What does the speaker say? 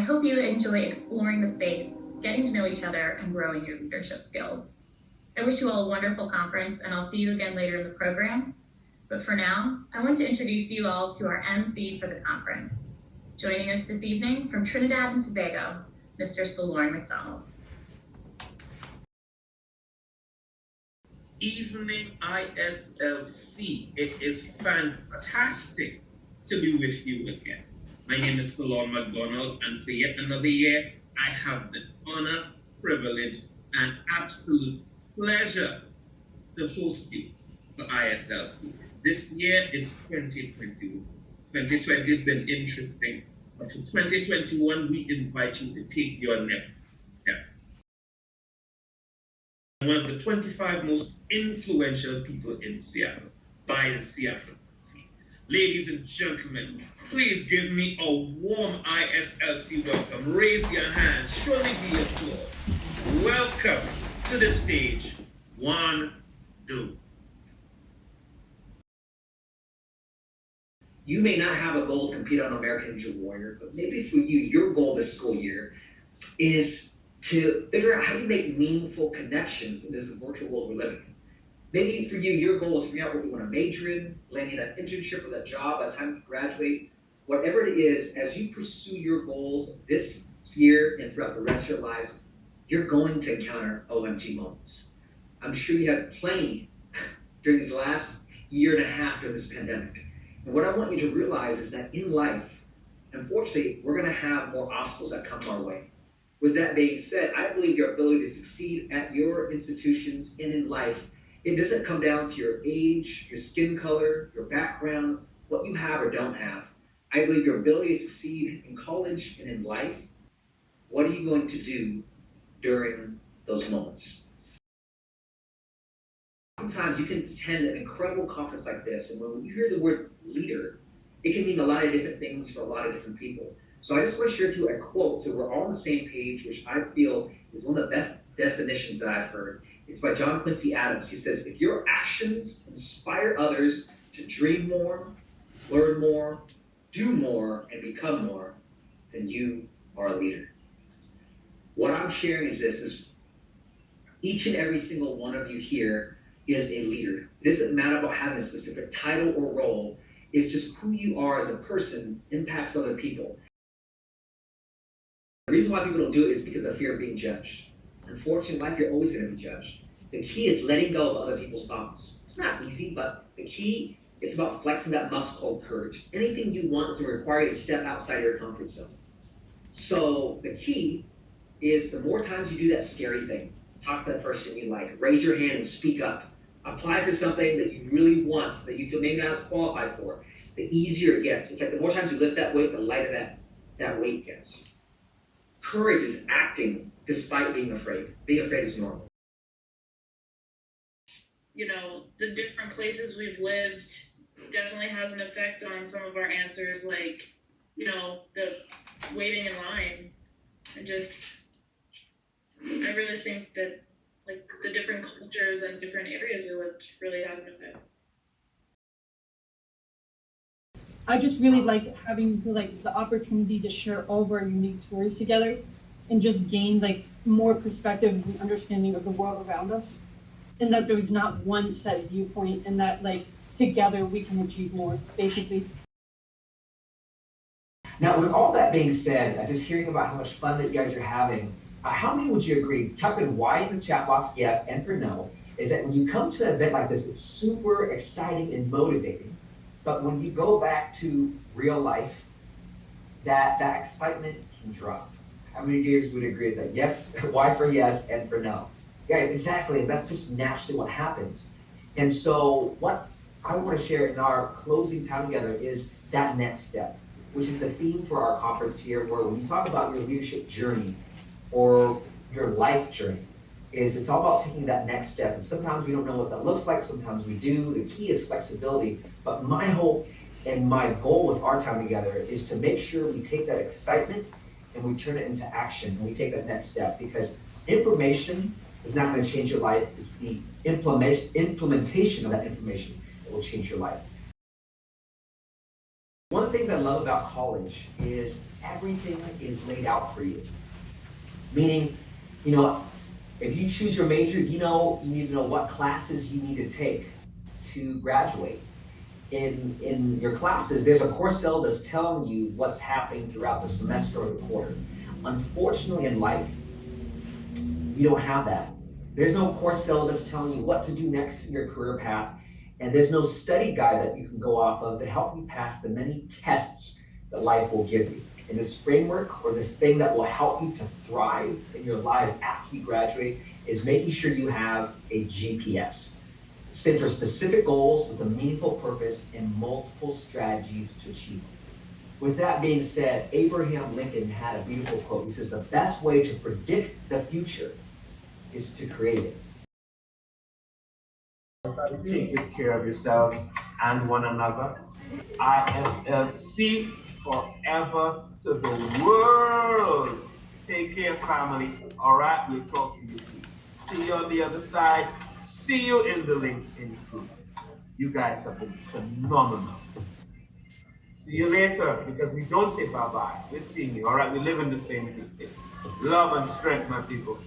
hope you enjoy exploring the space, getting to know each other, and growing your leadership skills. I wish you all a wonderful conference, and I'll see you again later in the program. But for now, I want to introduce you all to our MC for the conference. Joining us this evening from Trinidad and Tobago, Mr. Solorn McDonald. Evening ISLC. It is fantastic to be with you again. My name is Solorn McDonald, and for yet another year, I have the honor, privilege, and absolute pleasure to host you for ISLC. This year is 2021. 2020 has been interesting, but for 2021, we invite you to take your next step. One of the 25 most influential people in Seattle by the Seattle Sea. Ladies and gentlemen, please give me a warm ISLC welcome. Raise your hand, show me the applause. Welcome to the stage, Juan Do. You may not have a goal to compete on American Ninja Warrior, but maybe for you, your goal this school year is to figure out how you make meaningful connections in this virtual world we're living in. Maybe for you, your goal is figuring out what you want to major in, landing an internship or that job by the time you graduate. Whatever it is, as you pursue your goals this year and throughout the rest of your lives, you're going to encounter OMG moments. I'm sure you had plenty during these last year and a half during this pandemic. And what I want you to realize is that in life, unfortunately, we're going to have more obstacles that come our way. With that being said, I believe your ability to succeed at your institutions and in life, it doesn't come down to your age, your skin color, your background, what you have or don't have. I believe your ability to succeed in college and in life, what are you going to do during those moments? Sometimes you can attend an incredible conference like this, and when you hear the word leader, it can mean a lot of different things for a lot of different people. So I just want to share with you a quote so we're all on the same page, which I feel is one of the best definitions that I've heard. It's by John Quincy Adams. He says, if your actions inspire others to dream more, learn more, do more, and become more, then you are a leader. What I'm sharing is this, is each and every single one of you here is a leader. It doesn't matter about having a specific title or role. It's just who you are as a person impacts other people. The reason why people don't do it is because of fear of being judged. Unfortunately, in life, you're always going to be judged. The key is letting go of other people's thoughts. It's not easy, but the key is about flexing that muscle called courage. Anything you want is going to require you to step outside your comfort zone. So the key is the more times you do that scary thing, talk to that person you like, raise your hand and speak up, apply for something that you really want, that you feel maybe not as qualified for, the easier it gets. It's like the more times you lift that weight, the lighter that weight gets. Courage is acting despite being afraid. Being afraid is normal. You know, the different places we've lived definitely has an effect on some of our answers, like, you know, the waiting in line. I really think that, like, the different cultures and different areas we lived really has an effect. I just really liked having the opportunity to share all of our unique stories together and just gain more perspectives and understanding of the world around us, and that there's not one set viewpoint, and that together we can achieve more, basically. Now, with all that being said, just hearing about how much fun that you guys are having, how many would you agree, type in Y in the chat box, yes, and for no, is that when you come to an event like this, it's super exciting and motivating. But when you go back to real life, that excitement can drop. How many of you would agree with that? Yes, Y for yes, and for no. Yeah, exactly, and that's just naturally what happens. And so what I want to share in our closing time together is that next step, which is the theme for our conference here, where when you talk about your leadership journey or your life journey, it's all about taking that next step. And sometimes we don't know what that looks like, sometimes we do. The key is flexibility. But my hope and my goal with our time together is to make sure we take that excitement and we turn it into action, and we take that next step, because information is not going to change your life. It's the implementation of that information that will change your life. One of the things I I love about college is everything is laid out for you. Meaning, you know, if you choose your major, you need to know what classes you need to take to graduate. In your classes, there's a course syllabus telling you what's happening throughout the semester or the quarter. Unfortunately, in life, you don't have that. There's no course syllabus telling you what to do next in your career path, and there's no study guide that you can go off of to help you pass the many tests that life will give you. And this framework, or this thing that will help you to thrive in your lives after you graduate, is making sure you have a GPS. It stands for specific goals with a meaningful purpose and multiple strategies to achieve them. With that being said, Abraham Lincoln had a beautiful quote. He says, the best way to predict the future is to create it. Take good care of yourselves and one another. ISLC forever to the world. Take care, family. All right, we'll talk to you soon. See you on the other side. See you in the LinkedIn group. You guys have been phenomenal. See you later, because we don't say bye-bye. We're seeing you, all right? We live in the same place. Love and strength, my people.